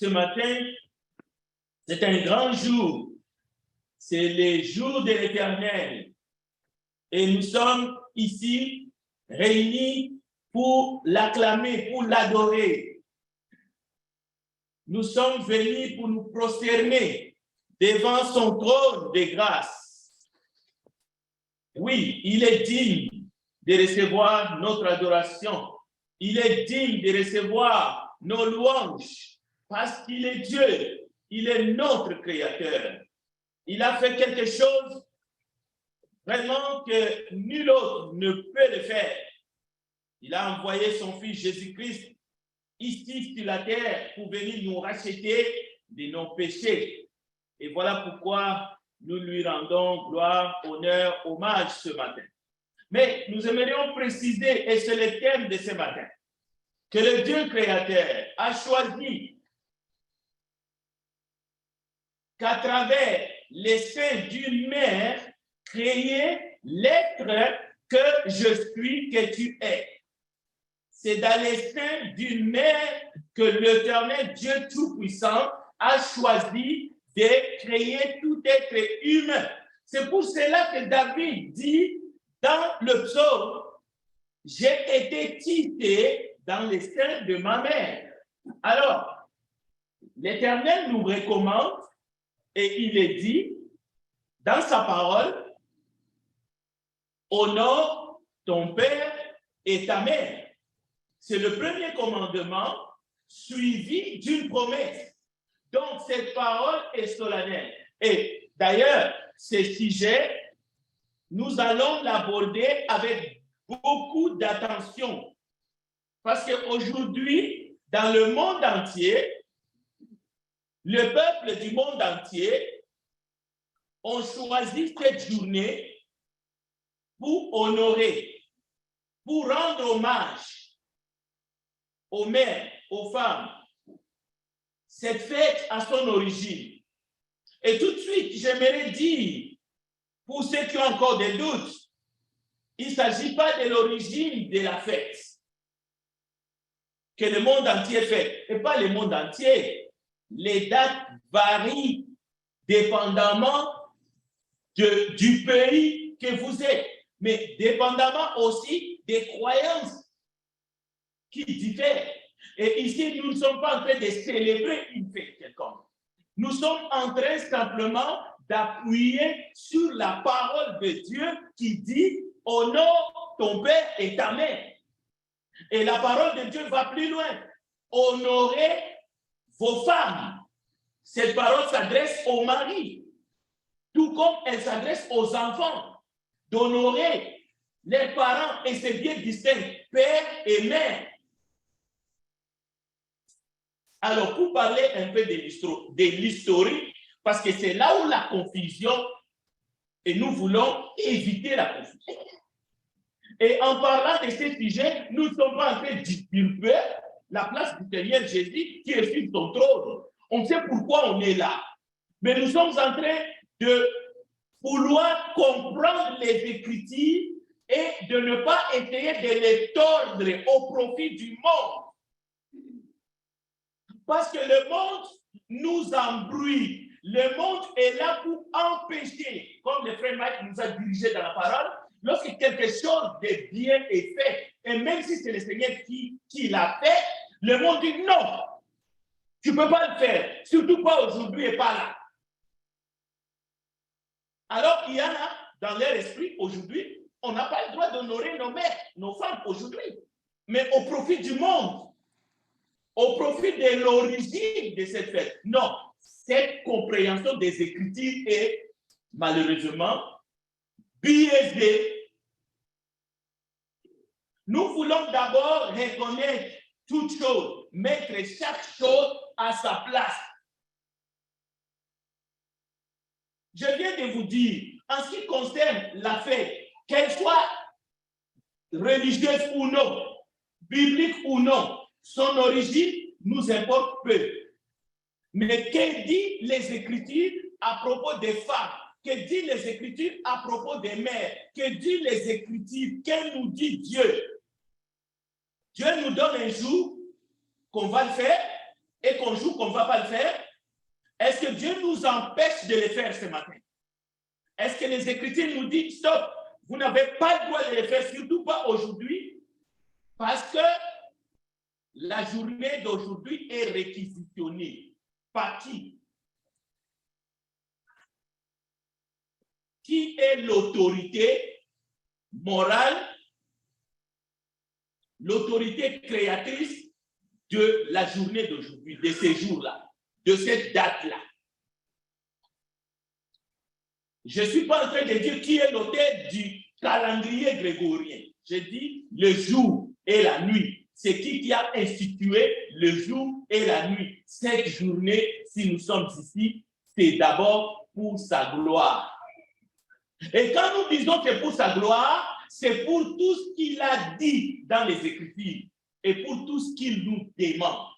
ce matin, c'est un grand jour. C'est le jour de l'Éternel. Et nous sommes ici réunis pour l'acclamer, pour l'adorer. Nous sommes venus pour nous prosterner devant son trône de grâce. Oui, il est digne de recevoir notre adoration. Il est digne de recevoir nos louanges parce qu'il est Dieu. Il est notre Créateur. Il a fait quelque chose vraiment que nul autre ne peut le faire. Il a envoyé son Fils Jésus-Christ ici sur la terre pour venir nous racheter de nos péchés. Et voilà pourquoi nous lui rendons gloire, honneur, hommage ce matin. Mais nous aimerions préciser, et c'est le thème de ce matin, que le Dieu créateur a choisi qu'à travers les seins d'une mère, créer l'être que je suis, que tu es. C'est dans les seins d'une mère que l'Éternel Dieu Tout-Puissant a choisi de créer tout être humain. C'est pour cela que David dit dans le psaume, « J'ai été tissé dans les seins de ma mère ». Alors, l'Éternel nous recommande et il est dit dans sa parole, « Honore ton père et ta mère ». C'est le premier commandement suivi d'une promesse. Donc, cette parole est solennelle. Et d'ailleurs, ce sujet, nous allons l'aborder avec beaucoup d'attention. Parce qu'aujourd'hui, dans le monde entier, le peuple du monde entier ont choisi cette journée pour honorer, pour rendre hommage aux mères, aux femmes. Cette fête a son origine. Et tout de suite, j'aimerais dire, pour ceux qui ont encore des doutes, il ne s'agit pas de l'origine de la fête que le monde entier fait, et pas le monde entier. Les dates varient dépendamment du pays que vous êtes, mais dépendamment aussi des croyances qui diffèrent. Et ici, nous ne sommes pas en train de célébrer une fête quelconque. Nous sommes en train simplement d'appuyer sur la parole de Dieu qui dit « Honore ton père et ta mère ». Et la parole de Dieu va plus loin. Honorez vos femmes. Cette parole s'adresse aux maris, tout comme elle s'adresse aux enfants. D'honorer les parents, et c'est bien distinct, père et mère. Alors, pour parler un peu de l'historique, parce que c'est là où la confusion, et nous voulons éviter la confusion. Et en parlant de ce sujet, nous ne sommes pas en train d'usurper la place du Seigneur Jésus qui est sur son trône. On sait pourquoi on est là. Mais nous sommes en train de vouloir comprendre les Écritures et de ne pas essayer de les tordre au profit du monde. Parce que le monde nous embrouille. Le monde est là pour empêcher, comme le frère Mike nous a dirigé dans la parole, lorsque quelque chose de bien est fait, et même si c'est le Seigneur qui l'a fait, le monde dit non, tu ne peux pas le faire, surtout pas aujourd'hui et pas là. Alors, il y en a dans leur esprit aujourd'hui, on n'a pas le droit d'honorer nos mères, nos femmes aujourd'hui, mais au profit du monde. Au profit de l'origine de cette fête. Non, cette compréhension des Écritures est malheureusement biaisée. Nous voulons d'abord reconnaître toute chose, mettre chaque chose à sa place. Je viens de vous dire, en ce qui concerne la fête, qu'elle soit religieuse ou non, biblique ou non, son origine nous importe peu. Mais que dit les Écritures à propos des femmes? Que dit les Écritures à propos des mères? Que dit les Écritures? Que nous dit Dieu? Dieu nous donne un jour qu'on va le faire et qu'on joue qu'on ne va pas le faire? Est-ce que Dieu nous empêche de le faire ce matin? Est-ce que les Écritures nous disent stop, vous n'avez pas le droit de le faire, surtout pas aujourd'hui, parce que la journée d'aujourd'hui est réquisitionnée. Par qui? Qui est l'autorité morale, l'autorité créatrice de la journée d'aujourd'hui, de ces jours-là, de cette date-là? Je ne suis pas en train de dire qui est l'auteur du calendrier grégorien. Je dis le jour et la nuit. C'est qui a institué le jour et la nuit. Cette journée, si nous sommes ici, c'est d'abord pour sa gloire. Et quand nous disons que c'est pour sa gloire, c'est pour tout ce qu'il a dit dans les Écritures et pour tout ce qu'il nous demande.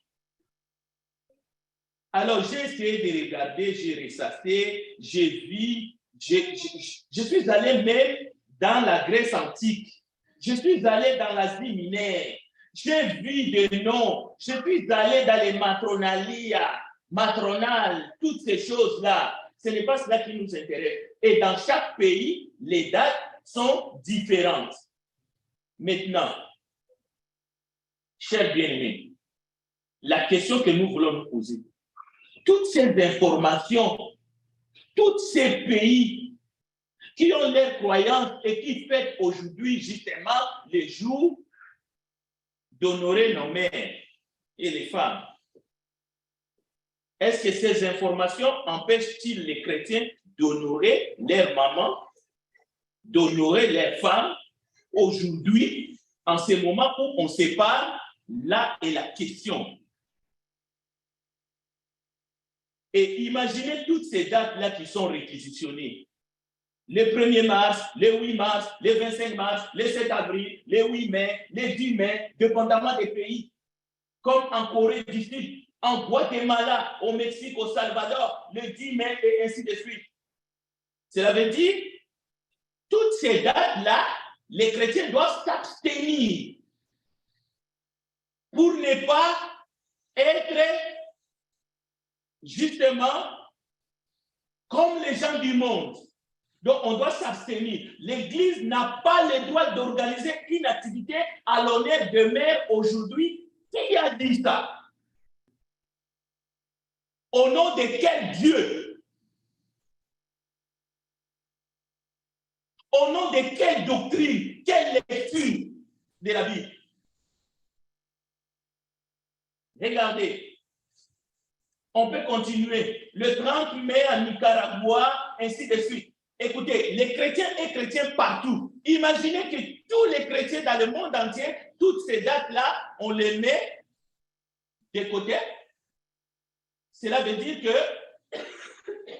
Alors, j'ai essayé de regarder, j'ai ressassé, j'ai vu, je suis allé même dans la Grèce antique, je suis allé dans l'Asie mineure, j'ai vu des noms, je suis allé dans les matronalia, matronales, toutes ces choses-là. Ce n'est pas cela qui nous intéresse. Et dans chaque pays, les dates sont différentes. Maintenant, chers bien-aimés, la question que nous voulons nous poser, toutes ces informations, tous ces pays qui ont leurs croyances et qui fêtent aujourd'hui justement les jours d'honorer nos mères et les femmes, est-ce que ces informations empêchent-ils les chrétiens d'honorer leurs mamans, d'honorer leurs femmes aujourd'hui, en ce moment où on se parle? Là est la question. Et imaginez toutes ces dates-là qui sont réquisitionnées. Le 1er mars, le 8 mars, le 25 mars, le 7 avril, le 8 mai, le 10 mai, dépendamment des pays, comme en Corée du Sud, en Guatemala, au Mexique, au Salvador, le 10 mai et ainsi de suite. Cela veut dire, toutes ces dates-là, les chrétiens doivent s'abstenir pour ne pas être justement comme les gens du monde. Donc, on doit s'abstenir. L'Église n'a pas le droit d'organiser une activité à l'honneur de mère aujourd'hui. Qui a dit ça? Au nom de quel Dieu? Au nom de quelle doctrine? Quelle lecture de la Bible? Regardez. On peut continuer. Le 30 mai à Nicaragua, ainsi de suite. Écoutez, les chrétiens et chrétiens partout. Imaginez que tous les chrétiens dans le monde entier, toutes ces dates-là, on les met de côté. Cela veut dire que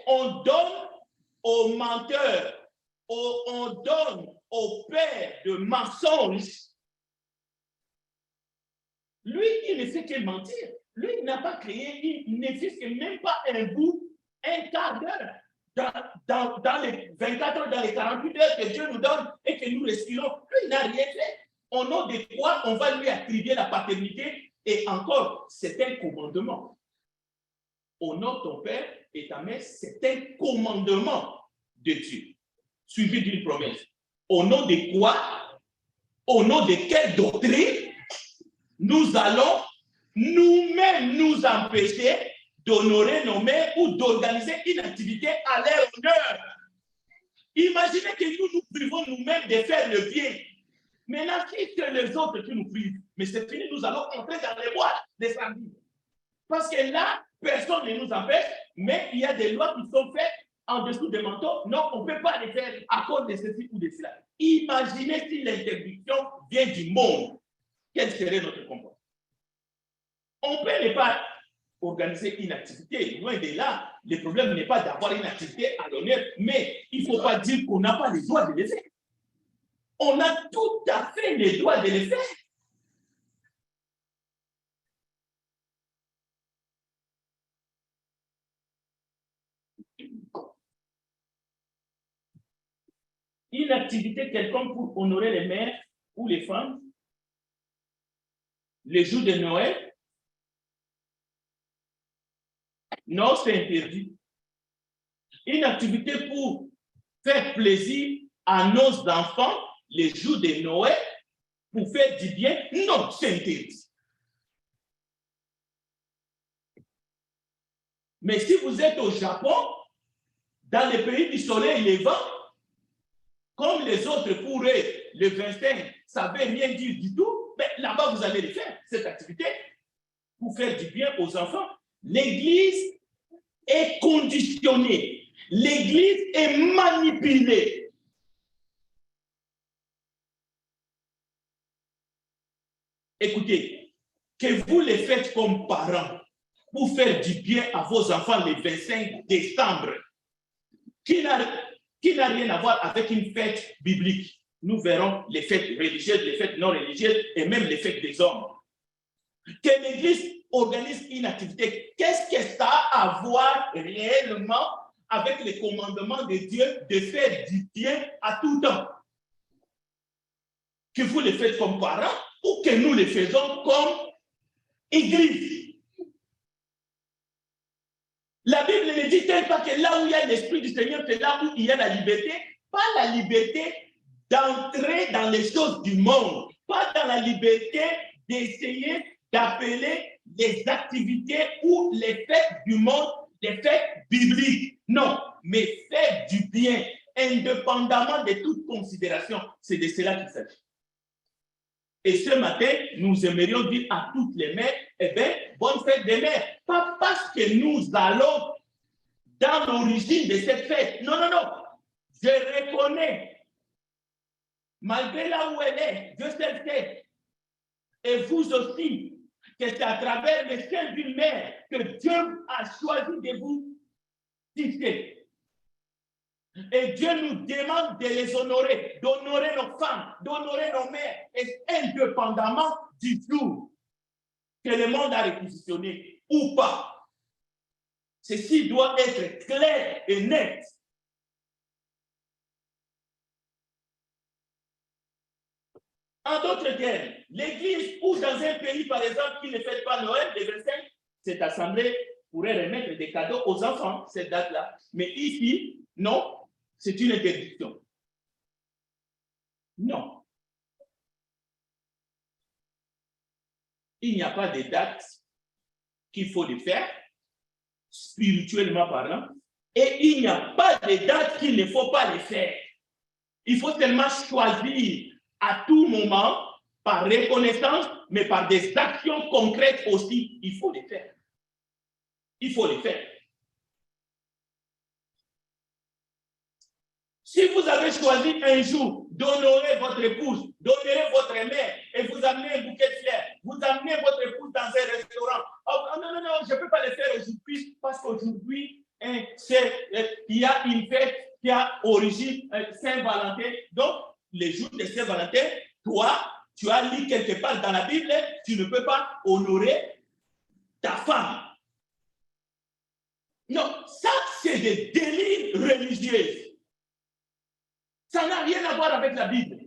on donne aux menteurs, on donne aux pères de mensonges. Lui, il ne fait que mentir. Lui, il n'a pas créé, il n'existe même pas un bout, un quart d'heure dans les 24 heures, dans les 48 heures que Dieu nous donne et que nous respirons. Lui, il n'a rien fait. Au nom de quoi on va lui attribuer la paternité? Et encore, c'est un commandement. Honore ton père et ta mère, c'est un commandement de Dieu, suivi d'une promesse. Au nom de quoi? Au nom de quelle doctrine nous allons nous-mêmes nous empêcher d'honorer nos mères ou d'organiser une activité à leur honneur? Imaginez que nous nous privons nous-mêmes de faire le bien. Maintenant, si c'est les autres qui nous privent, mais c'est fini, nous allons entrer dans les boîtes des samedis. Parce que là, personne ne nous empêche, mais il y a des lois qui sont faites en dessous des manteaux. Non, on ne peut pas les faire à cause de ceci ou de cela. Imaginez si l'interdiction vient du monde. Quel serait notre comportement? On peut ne pas organiser une activité. Loin de là, le problème n'est pas d'avoir une activité à l'honneur, mais il ne faut pas dire qu'on n'a pas le droit de le faire. On a tout à fait le droit de le faire. Une activité quelconque pour honorer les mères ou les femmes, les jours de Noël, Non, c'est interdit. Une activité pour faire plaisir à nos enfants les jours de Noël, pour faire du bien, non, c'est interdit. Mais si vous êtes au Japon, dans les pays du soleil levant, comme les autres pour eux, le 25, ça ne veut rien dire du tout, mais là-bas, vous allez le faire, cette activité, pour faire du bien aux enfants. L'Église est conditionnée. L'Église est manipulée. Écoutez, que vous les faites comme parents pour faire du bien à vos enfants le 25 décembre, qui n'a rien à voir avec une fête biblique. Nous verrons les fêtes religieuses, les fêtes non religieuses et même les fêtes des hommes. Que l'Église organise une activité, qu'est-ce que ça a à voir réellement avec les commandements de Dieu de faire du bien à tout temps? Que vous le faites comme parents ou que nous le faisons comme Église? La Bible ne dit-elle pas que là où il y a l'Esprit du Seigneur, c'est là où il y a la liberté? Pas la liberté d'entrer dans les choses du monde, pas dans la liberté d'essayer d'appeler les activités ou les fêtes du monde des fêtes bibliques. Non, mais faire du bien, indépendamment de toute considération. C'est de cela qu'il s'agit. Et ce matin, nous aimerions dire à toutes les mères, eh bien, bonne fête des mères. Pas parce que nous allons dans l'origine de cette fête. Non, non, non. Je reconnais, malgré là où elle est, je sais le fait, et vous aussi, que c'est à travers le sein d'une mère que Dieu a choisi de vous tisser. Et Dieu nous demande de les honorer, d'honorer nos femmes, d'honorer nos mères, et indépendamment du jour que le monde a réquisitionné ou pas. Ceci doit être clair et net. En d'autres termes, l'Église ou dans un pays, par exemple, qui ne fête pas Noël, le 25, cette assemblée pourrait remettre des cadeaux aux enfants, cette date-là. Mais ici, non, c'est une interdiction. Non. Il n'y a pas de date qu'il faut le faire, spirituellement parlant, et il n'y a pas de date qu'il ne faut pas le faire. Il faut seulement choisir à tout moment, par reconnaissance, mais par des actions concrètes aussi. Il faut les faire. Il faut les faire. Si vous avez choisi un jour d'honorer votre épouse, d'honorer votre mère, et vous amenez un bouquet de fleurs, vous amenez votre épouse dans un restaurant. Oh, non, non, non, je ne peux pas le faire aujourd'hui parce qu'aujourd'hui, il y a une fête qui a origine Saint-Valentin. Donc, les jours de Saint-Valentin, toi, tu as lu quelque part dans la Bible, tu ne peux pas honorer ta femme. Non, ça, c'est des délires religieux. Ça n'a rien à voir avec la Bible.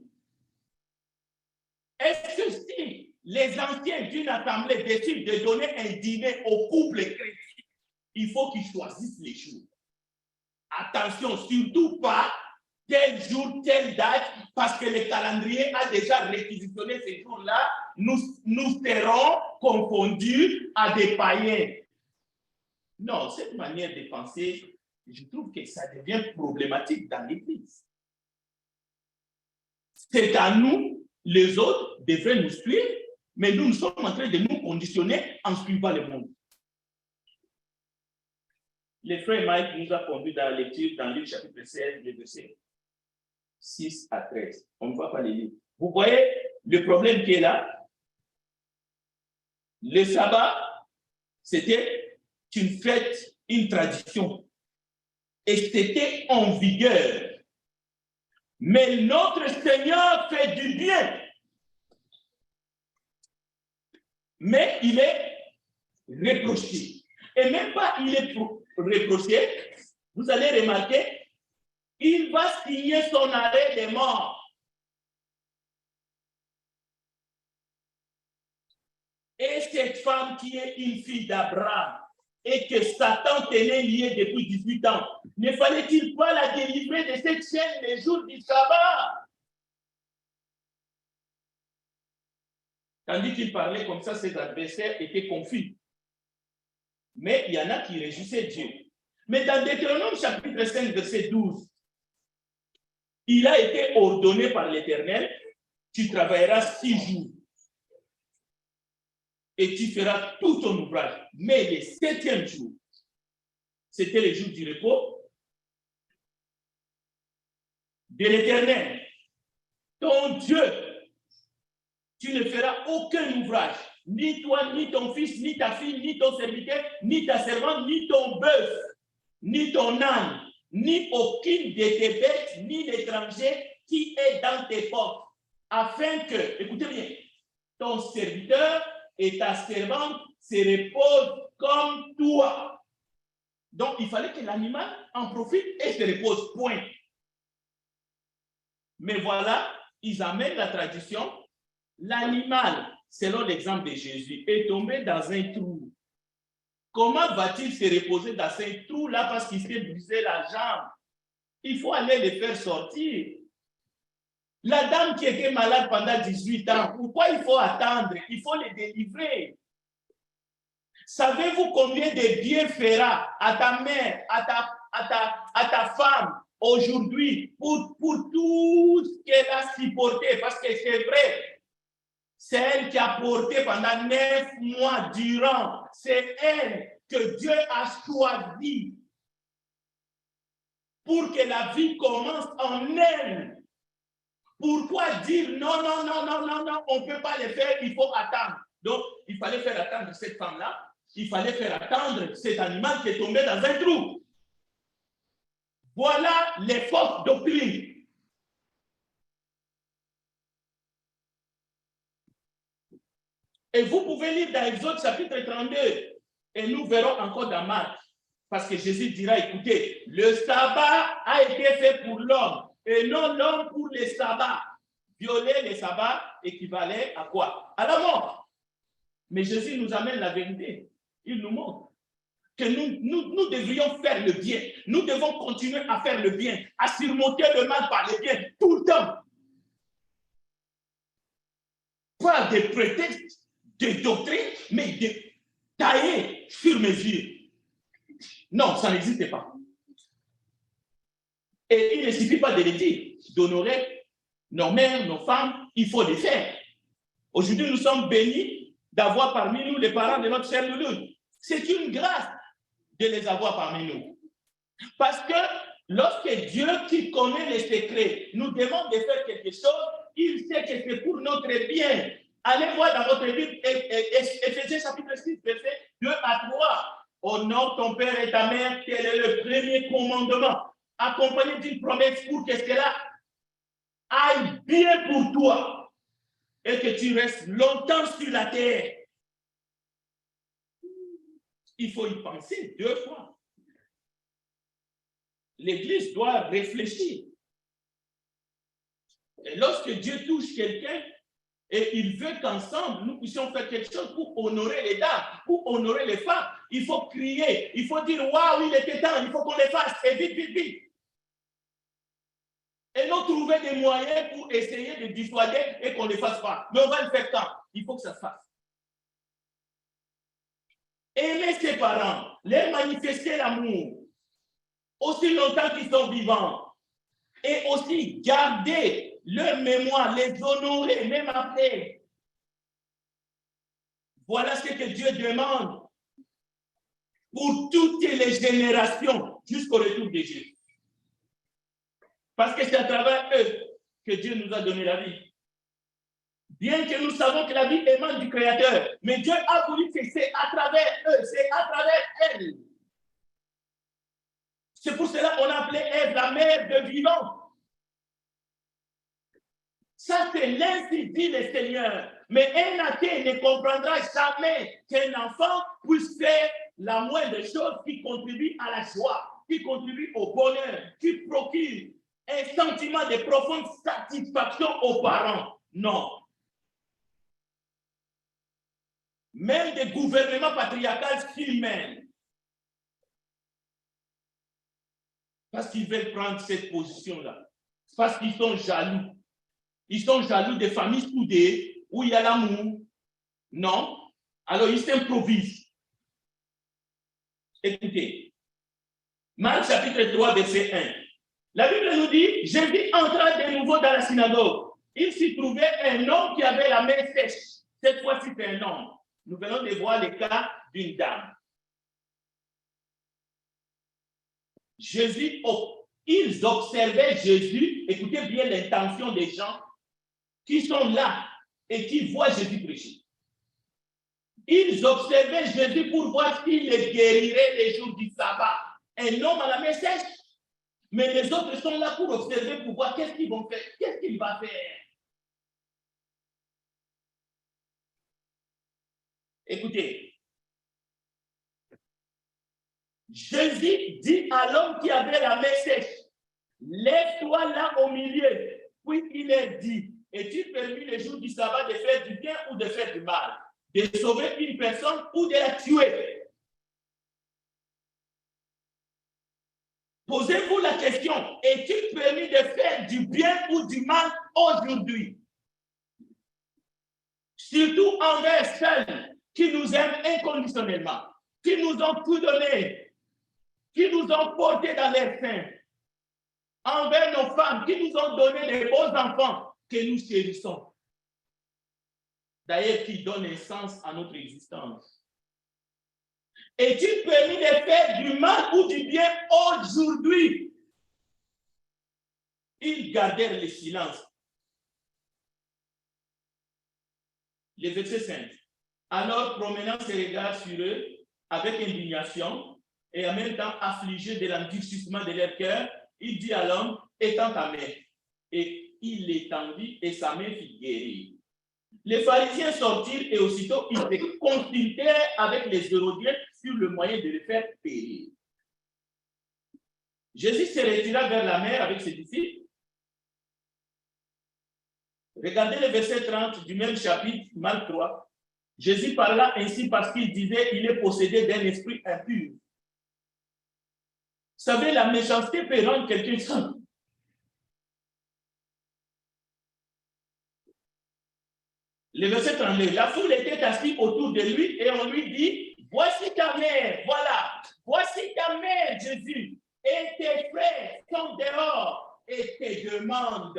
Est-ce que si les anciens d'une assemblée décident de donner un dîner au couple chrétien, il faut qu'ils choisissent les jours? Attention, surtout pas tel jour, telle date, parce que le calendrier a déjà réquisitionné ces jours-là, nous serons confondus à des païens. Non, cette manière de penser, je trouve que ça devient problématique dans l'Église. C'est à nous, les autres devraient nous suivre, mais nous sommes en train de nous conditionner en suivant le monde. Le frère Mike nous a conduit dans la lecture dans Luc chapitre 16, le verset 6 à 13. On ne va pas les lire. Vous voyez le problème qui est là? Le sabbat, c'était une fête, une tradition. Et c'était en vigueur. Mais notre Seigneur fait du bien. Mais il est reproché. Et même pas il est reproché, vous allez remarquer, il va signer son arrêt de mort. Et cette femme qui est une fille d'Abraham, et que Satan tenait lié depuis 18 ans, ne fallait-il pas la délivrer de cette chaîne les jours du sabbat? Tandis qu'il parlait comme ça, ses adversaires étaient confus. Mais il y en a qui réjouissaient Dieu. Mais dans Deutéronome chapitre 5, verset 12, il a été ordonné par l'Éternel, tu travailleras 6 jours et tu feras tout ton ouvrage. Mais le 7e jour, c'était le jour du repos de l'Éternel, ton Dieu. Tu ne feras aucun ouvrage, ni toi, ni ton fils, ni ta fille, ni ton serviteur, ni ta servante, ni ton bœuf, ni ton âne, ni aucune de tes bêtes, ni l'étranger qui est dans tes portes, afin que, écoutez bien, ton serviteur et ta servante se reposent comme toi. Donc, il fallait que l'animal en profite et se repose, point. Mais voilà, ils amènent la tradition. L'animal, selon l'exemple de Jésus, est tombé dans un trou. Comment va-t-il se reposer dans ce trou-là parce qu'il s'est brisé la jambe? Il faut aller le faire sortir. La dame qui était malade pendant 18 ans, pourquoi il faut attendre? Il faut le délivrer. Savez-vous combien de bien fera à ta mère, à ta femme aujourd'hui pour tout ce qu'elle a supporté? Parce que c'est vrai. C'est elle qui a porté pendant 9 mois durant. C'est elle que Dieu a choisi pour que la vie commence en elle. Pourquoi dire non, non, non, non, non, non, on ne peut pas le faire, il faut attendre. Donc, il fallait faire attendre cette femme-là. Il fallait faire attendre cet animal qui est tombé dans un trou. Voilà les fausses doctrines. Et vous pouvez lire dans Exode chapitre 32, et nous verrons encore dans Marc, parce que Jésus dira, écoutez, le sabbat a été fait pour l'homme, et non l'homme pour le sabbat. Violer le sabbat équivalait à quoi? À la mort. Mais Jésus nous amène la vérité. Il nous montre que nous devrions faire le bien. Nous devons continuer à faire le bien, à surmonter le mal par le bien, tout le temps. Pas de prétextes, de doctrine, mais de tailler sur mesure. Non, ça n'existe pas. Et il ne suffit pas de le dire, d'honorer nos mères, nos femmes, il faut le faire. Aujourd'hui, nous sommes bénis d'avoir parmi nous les parents de notre chère Loulou. C'est une grâce de les avoir parmi nous. Parce que lorsque Dieu, qui connaît les secrets, nous demande de faire quelque chose, il sait que c'est pour notre bien. Allez voir dans votre Bible, Éphésiens chapitre 6, verset 2 à 3. Honore ton père et ta mère, quel est le premier commandement, accompagné d'une promesse pour que cela aille bien pour toi et que tu restes longtemps sur la terre. Il faut y penser 2 fois. L'Église doit réfléchir. Et lorsque Dieu touche quelqu'un, et il veut qu'ensemble, nous puissions faire quelque chose pour honorer les dames, pour honorer les femmes, il faut crier, il faut dire, waouh, il était temps, il faut qu'on les fasse, et vite, vite, vite. Et non trouver des moyens pour essayer de dissuader et qu'on ne les fasse pas. Mais on va le faire quand? Il faut que ça se fasse. Aimer ses parents, leur manifester l'amour, aussi longtemps qu'ils sont vivants, et aussi garder leur mémoire, les honorer, même après. Voilà ce que Dieu demande pour toutes les générations jusqu'au retour de Jésus. Parce que c'est à travers eux que Dieu nous a donné la vie. Bien que nous savons que la vie émane du Créateur, mais Dieu a voulu que c'est à travers eux, c'est à travers elle. C'est pour cela qu'on a appelé Ève la mère de vivant. Ça, c'est l'ainsi dit le Seigneur. Mais un athée ne comprendra jamais qu'un enfant puisse faire la moindre chose qui contribue à la joie, qui contribue au bonheur, qui procure un sentiment de profonde satisfaction aux parents. Non. Même des gouvernements patriarcaux s'ils mènent, Parce qu'ils veulent prendre cette position-là. Parce qu'ils sont jaloux. Ils sont jaloux des familles soudées où il y a l'amour. Non. Alors, ils s'improvisent. Écoutez. Marc chapitre 3, verset 1. La Bible nous dit, Jésus entra de nouveau dans la synagogue. Il s'y trouvait un homme qui avait la main sèche. Cette fois-ci, c'est un homme. Nous venons de voir le cas d'une dame. Ils observaient Jésus, écoutez bien l'intention des gens qui sont là et qui voient Jésus prêcher. Ils observaient Jésus pour voir s'il les guérirait les jours du sabbat. Un homme à la main sèche, mais les autres sont là pour observer, pour voir qu'est-ce qu'ils vont faire, qu'est-ce qu'il va faire. Écoutez, Jésus dit à l'homme qui avait la main sèche, lève-toi là au milieu. Puis il est dit, es-tu permis le jour du sabbat de faire du bien ou de faire du mal, de sauver une personne ou de la tuer? Posez-vous la question, est-il permis de faire du bien ou du mal aujourd'hui? Surtout envers ceux qui nous aiment inconditionnellement, qui nous ont tout donné, qui nous ont portés dans leur sein, envers nos femmes, qui nous ont donné des beaux enfants que nous chérissons. D'ailleurs, qui donnent un sens à notre existence. Est-il permis de faire du mal ou du bien aujourd'hui? Ils gardèrent le silence. Le verset 5. Alors, promenant ses regards sur eux, avec indignation, et en même temps affligé de l'endurcissement de leur cœur, il dit à l'homme, étends ta main. Et il l'étendit et sa main fut guérie. Les pharisiens sortirent et aussitôt ils se consultèrent avec les Hérodiens sur le moyen de le faire périr. Jésus se retira vers la mer avec ses disciples. Regardez le verset 30 du même chapitre, Marc 3. Jésus parla ainsi parce qu'il disait il est possédé d'un esprit impur. Vous savez, la méchanceté peut rendre quelqu'un saint. Le verset 39, la foule était assise autour de lui et on lui dit, voici ta mère, voilà, voici ta mère, Jésus, et tes frères sont dehors et te demandent.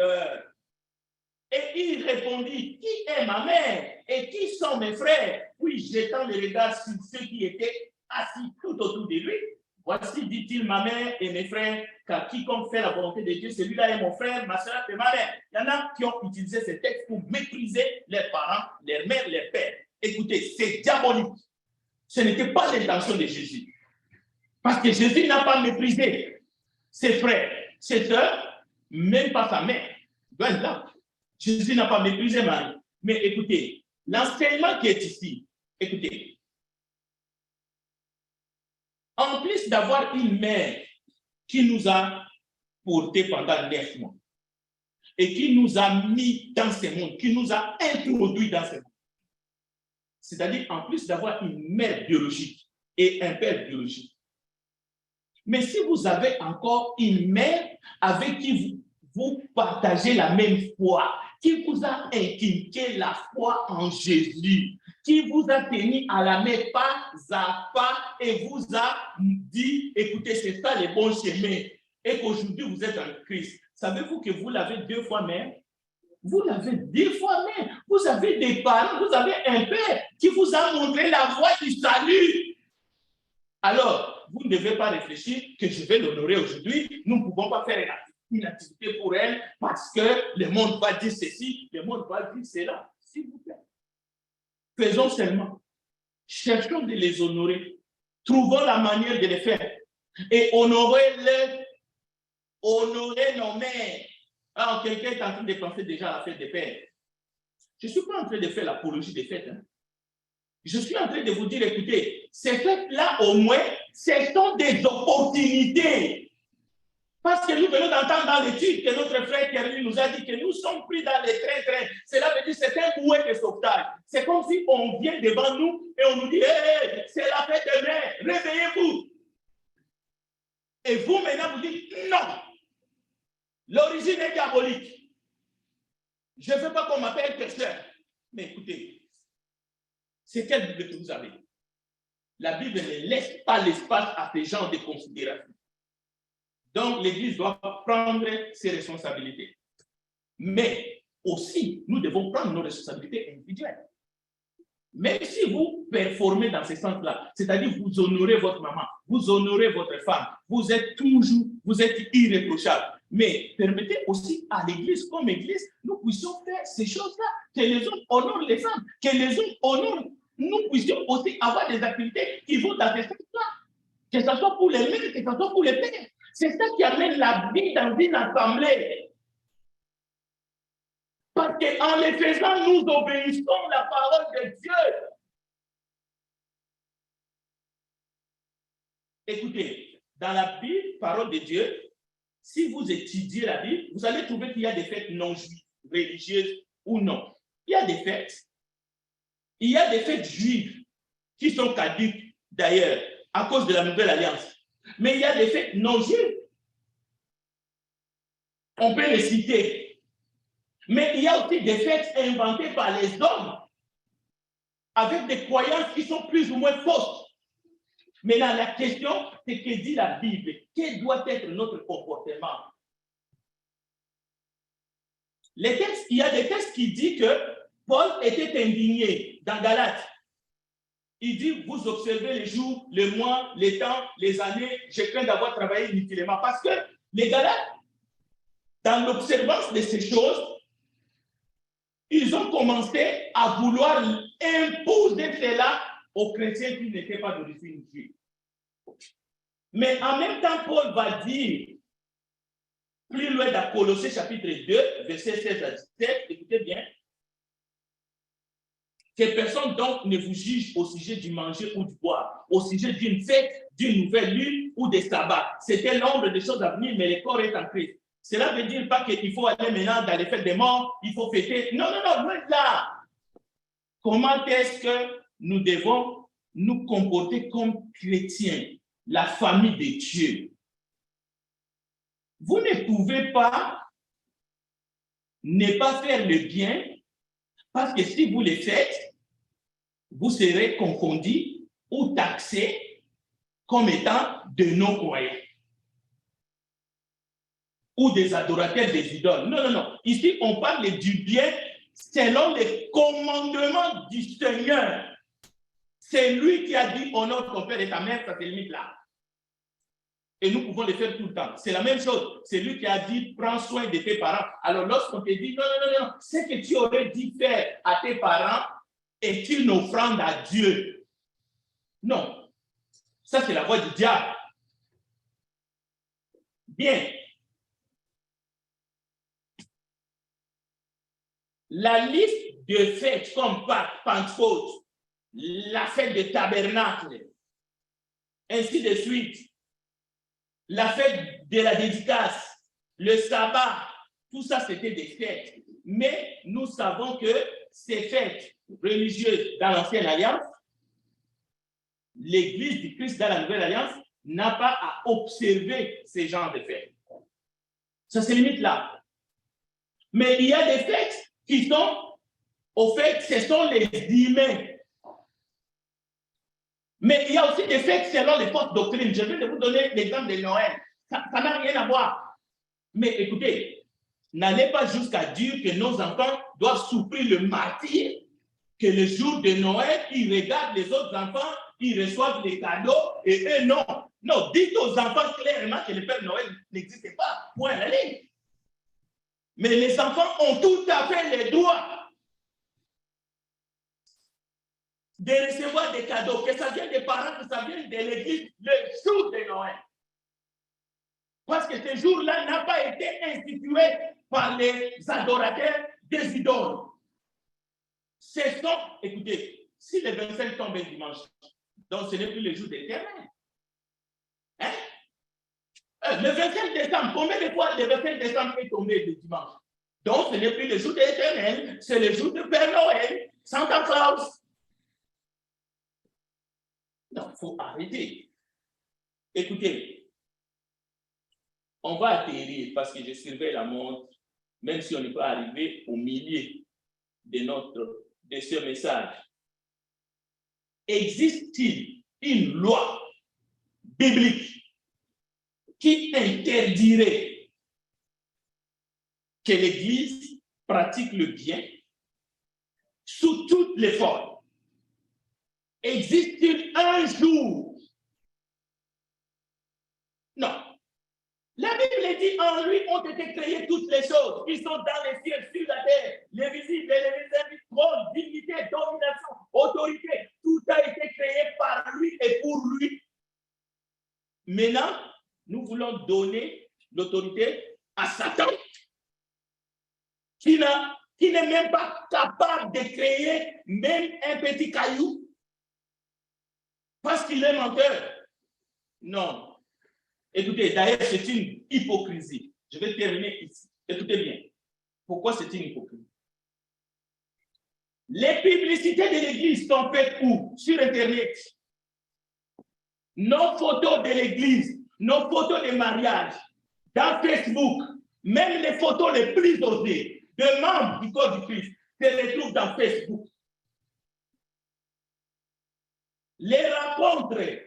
Et il répondit, qui est ma mère et qui sont mes frères? Puis jetant le regard sur ceux qui étaient assis tout autour de lui, voici, dit-il, ma mère et mes frères, car quiconque fait la volonté de Dieu, celui-là est mon frère, ma soeur et ma mère. Il y en a qui ont utilisé ces textes pour mépriser leurs parents, leurs mères, leurs pères. Écoutez, c'est diabolique. Ce n'était pas l'intention de Jésus. Parce que Jésus n'a pas méprisé ses frères, ses soeurs, même pas sa mère. Loin de là. Jésus n'a pas méprisé Marie. Mais écoutez, l'enseignement qui est ici, écoutez, en plus d'avoir une mère qui nous a portés pendant 9 mois et qui nous a mis dans ce monde, qui nous a introduits dans ce monde, c'est-à-dire en plus d'avoir une mère biologique et un père biologique. Mais si vous avez encore une mère avec qui vous partagez la même foi, qui vous a inculqué la foi en Jésus, qui vous a tenu à la main pas à pas et vous a dit, écoutez, c'est ça le bon chemin, et qu'aujourd'hui vous êtes en Christ. Savez-vous que vous l'avez 2 fois mère? Vous l'avez 2 fois mère. Vous avez des parents, vous avez un père qui vous a montré la voie du salut. Alors, vous ne devez pas réfléchir que je vais l'honorer aujourd'hui. Nous ne pouvons pas faire une activité pour elle parce que le monde va dire ceci, le monde va dire cela. S'il vous plaît. Faisons seulement. Cherchons de les honorer. Trouvons la manière de les faire. Et honorer nos mères. Alors, quelqu'un est en train de penser déjà à la fête des pères. Je ne suis pas en train de faire l'apologie des fêtes. Hein. Je suis en train de vous dire, écoutez, ces fêtes-là, au moins, ce sont des opportunités. Parce que nous venons d'entendre dans l'étude que notre frère Kerry nous a dit que nous sommes pris dans les trains. Cela veut dire que c'est un bouet de sauvetage. C'est comme si on vient devant nous et on nous dit, hey, c'est la fête des mères, réveillez-vous. Et vous, maintenant, vous dites non. L'origine est diabolique. Je ne veux pas qu'on m'appelle pécheur. Mais écoutez, c'est quelle Bible que vous avez? La Bible ne laisse pas l'espace à ces genres de considérations. Donc, l'Église doit prendre ses responsabilités. Mais aussi, nous devons prendre nos responsabilités individuelles. Même si vous performez dans ce sens-là, c'est-à-dire vous honorez votre maman, vous honorez votre femme, vous êtes irréprochable. Mais permettez aussi à l'Église, comme Église, nous puissions faire ces choses-là, que les hommes honorent les femmes, que les hommes honorent, nous puissions aussi avoir des activités qui vont dans ce sens-là, que ce soit pour les mères, que ce soit pour les pères. C'est ça qui amène la vie dans une assemblée. Parce qu'en les faisant, nous obéissons à la parole de Dieu. Écoutez, dans la Bible, parole de Dieu, si vous étudiez la Bible, vous allez trouver qu'il y a des fêtes non juives, religieuses ou non. Il y a des fêtes. Il y a des fêtes juives qui sont caduques, d'ailleurs, à cause de la nouvelle alliance. Mais il y a des fêtes non juives. On peut les citer. Mais il y a aussi des fêtes inventées par les hommes avec des croyances qui sont plus ou moins fausses. Maintenant, la question, c'est que dit la Bible? Quel doit être notre comportement? Les textes, il y a des textes qui disent que Paul était indigné dans Galates. Il dit, vous observez les jours, les mois, les temps, les années, je crains d'avoir travaillé inutilement. Parce que les Galates, dans l'observance de ces choses, ils ont commencé à vouloir imposer cela aux chrétiens qui n'étaient pas d'origine juive. Mais en même temps, Paul va dire, plus loin dans Colossiens chapitre 2, verset 16 à 17, écoutez bien, que personne donc ne vous juge au sujet du manger ou du boire, au sujet d'une fête, d'une nouvelle lune ou des sabbats. C'était l'ombre des choses à venir, mais le corps est en Christ. Cela ne veut dire pas qu'il faut aller maintenant dans les fêtes des morts, il faut fêter. Non, non, non, loin de là. Comment est-ce que nous devons nous comporter comme chrétiens, la famille de Dieu? Vous ne pouvez pas ne pas faire le bien, parce que si vous le faites, vous serez confondus ou taxés comme étant de non-croyants ou des adorateurs des idoles. Non, non, non. Ici, on parle du bien selon les commandements du Seigneur. C'est lui qui a dit honore ton père et ta mère, ça se limite là. Et nous pouvons le faire tout le temps. C'est la même chose. C'est lui qui a dit prends soin de tes parents. Alors lorsqu'on te dit non, non, non, non, ce que tu aurais dit faire à tes parents est une offrande à Dieu. Non. Ça, c'est la voix du diable. Bien. La liste de fêtes comme Pâques, Pentecôte, la fête de tabernacle, ainsi de suite, la fête de la dédicace, le sabbat, tout ça c'était des fêtes. Mais nous savons que ces fêtes religieuses dans l'Ancienne Alliance, l'Église du Christ dans la Nouvelle Alliance n'a pas à observer ces genres de fêtes. Ça se limite là. Mais il y a des fêtes qui sont, au fait, ce sont les humains. Mais il y a aussi des fêtes selon les fausses doctrines. Je viens de vous donner l'exemple de Noël. Ça n'a rien à voir. Mais écoutez, n'allez pas jusqu'à dire que nos enfants doivent souffrir le martyre, que le jour de Noël, ils regardent les autres enfants, ils reçoivent des cadeaux, et eux, non. Non, dites aux enfants clairement que le Père Noël n'existe pas. Point à la ligne. Mais les enfants ont tout à fait les droits de recevoir des cadeaux, que ça vienne des parents, que ça vienne de l'église, le jour de Noël. Parce que ce jour-là n'a pas été institué par les adorateurs des idoles. Ce sont, écoutez, si le 25 tombe un dimanche, donc ce n'est plus le jour d'éternel. Hein? Le 25 décembre, combien de fois le 25 décembre est tombé le dimanche? Donc ce n'est plus le jour d'éternel, c'est le jour de Père Noël, Santa Claus. Non, il faut arrêter. Écoutez, on va atterrir parce que je surveille la montre, même si on n'est pas arrivé au milieu de ce message. Existe-t-il une loi biblique qui interdirait que l'Église pratique le bien sous toutes les formes? Existe-t-il un jour? Non. La Bible dit en lui ont été créées toutes les choses qui sont dans les cieux, sur la terre, les visibles et les invisibles, trône, dignité, domination, autorité. Tout a été créé par lui et pour lui. Maintenant, nous voulons donner l'autorité à Satan, qui n'est même pas capable de créer même un petit caillou parce qu'il est menteur. Non. Écoutez, d'ailleurs, c'est une hypocrisie. Je vais terminer ici. Écoutez bien. Pourquoi c'est une hypocrisie? Les publicités de l'Église sont faites où? Sur Internet. Nos photos de l'Église, nos photos de mariage, dans Facebook, même les photos les plus osées de membres du corps du Christ se retrouvent dans Facebook. Les rencontres,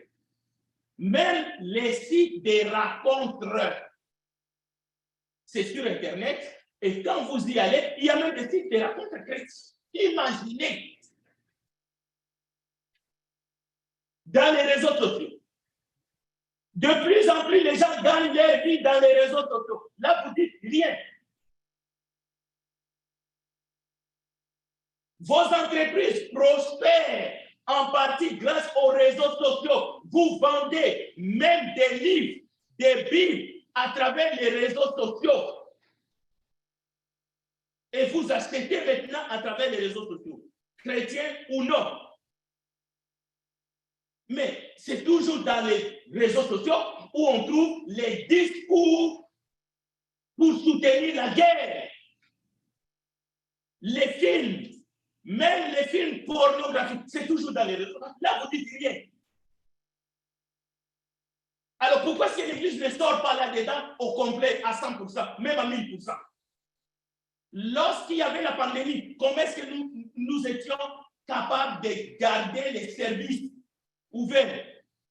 même les sites des rencontres, c'est sur Internet. Et quand vous y allez, il y a même des sites de rencontres chrétiennes. Imaginez. Dans les réseaux sociaux. De plus en plus, les gens gagnent leur vie dans les réseaux sociaux. Là, vous dites rien. Vos entreprises prospèrent en partie grâce aux réseaux sociaux. Vous vendez même des livres, des bibles à travers les réseaux sociaux. Et vous achetez maintenant à travers les réseaux sociaux, chrétiens ou non. Mais c'est toujours dans les réseaux sociaux où on trouve les discours pour soutenir la guerre. Les films, même les films pornographiques, c'est toujours dans les réseaux sociaux. Là, vous dites rien. Alors pourquoi si l'Église ne sort pas là-dedans au complet, à 100%, même à 1000%? Lorsqu'il y avait la pandémie, comment est-ce que nous étions capables de garder les services ouverts?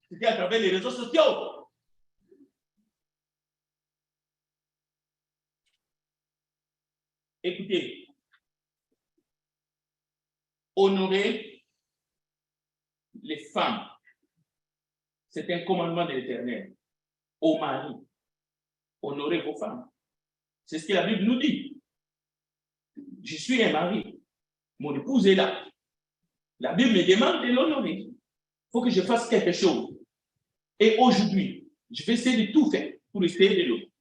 C'était à travers les réseaux sociaux. Écoutez, honorer les femmes, c'est un commandement de l'Éternel. Aux maris, honorez vos femmes. C'est ce que la Bible nous dit. Je suis un mari, mon épouse est là. La Bible me demande de l'honorer. Il faut que je fasse quelque chose. Et aujourd'hui, je vais essayer de tout faire pour essayer de l'honorer.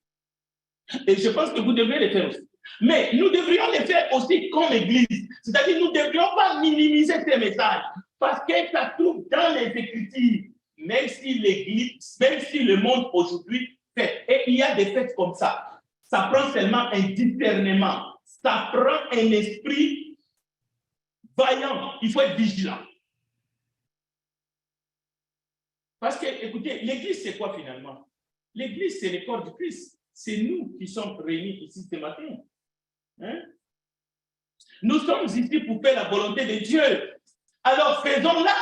Et je pense que vous devez le faire aussi. Mais nous devrions le faire aussi comme Église. C'est-à-dire nous ne devrions pas minimiser ces messages parce que ça se trouve dans les Écritures. Même si l'Église, même si le monde aujourd'hui fait, et il y a des fêtes comme ça, ça prend seulement un discernement. Ça prend un esprit vaillant. Il faut être vigilant. Parce que, écoutez, l'Église, c'est quoi finalement? L'Église, c'est le corps du Christ. C'est nous qui sommes réunis ici ce matin. Hein? Nous sommes ici pour faire la volonté de Dieu. Alors, faisons-la.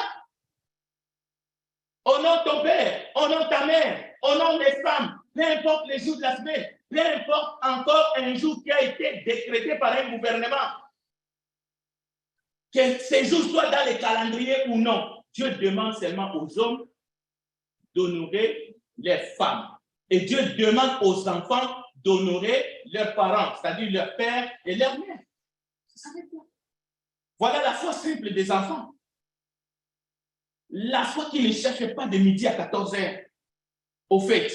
Honore ton père, honore ta mère, honore les femmes, peu importe les jours de la semaine, peu importe encore un jour qui a été décrété par un gouvernement. Que ces jours soient dans les calendriers ou non, Dieu demande seulement aux hommes d'honorer les femmes. Et Dieu demande aux enfants d'honorer leurs parents, c'est-à-dire leur père et leur mère. Vous savez quoi? Voilà la foi simple des enfants. La foi qui ne cherche pas de midi à 14 heures. Au fait,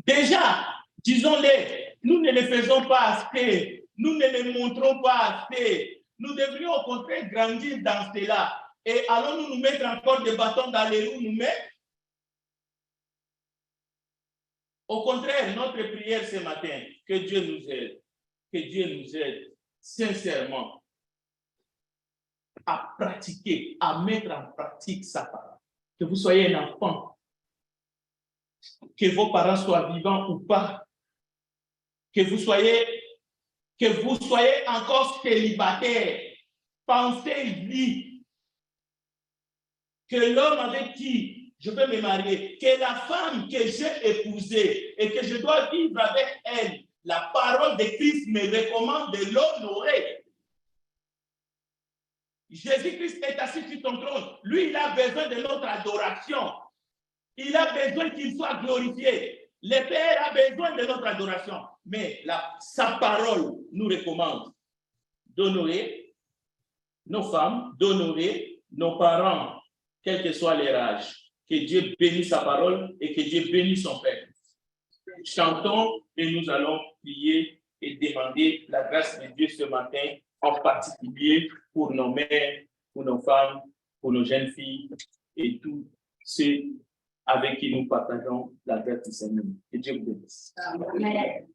déjà, disons-le, nous ne le faisons pas assez, nous ne le montrons pas assez. Nous devrions au contraire grandir dans cela. Et allons-nous nous mettre encore des bâtons dans les roues, nous mettre? Au contraire, notre prière ce matin, que Dieu nous aide, sincèrement à pratiquer, à mettre en pratique sa parole. Que vous soyez un enfant, que vos parents soient vivants ou pas, que vous soyez encore célibataire. Pensez-y que l'homme avec qui je peux me marier, que la femme que j'ai épousée et que je dois vivre avec elle, la parole de Christ me recommande de l'honorer. Jésus-Christ est assis sur ton trône. Lui, il a besoin de notre adoration. Il a besoin qu'il soit glorifié. Le Père a besoin de notre adoration. Mais sa parole nous recommande d'honorer nos femmes, d'honorer nos parents, quel que soit leur âge. Que Dieu bénisse sa parole et que Dieu bénisse son Père. Chantons et nous allons prier et demander la grâce de Dieu ce matin, en particulier pour nos mères, pour nos femmes, pour nos jeunes filles et tous ceux avec qui nous partageons la grâce du Seigneur. Que Dieu vous bénisse. Amen.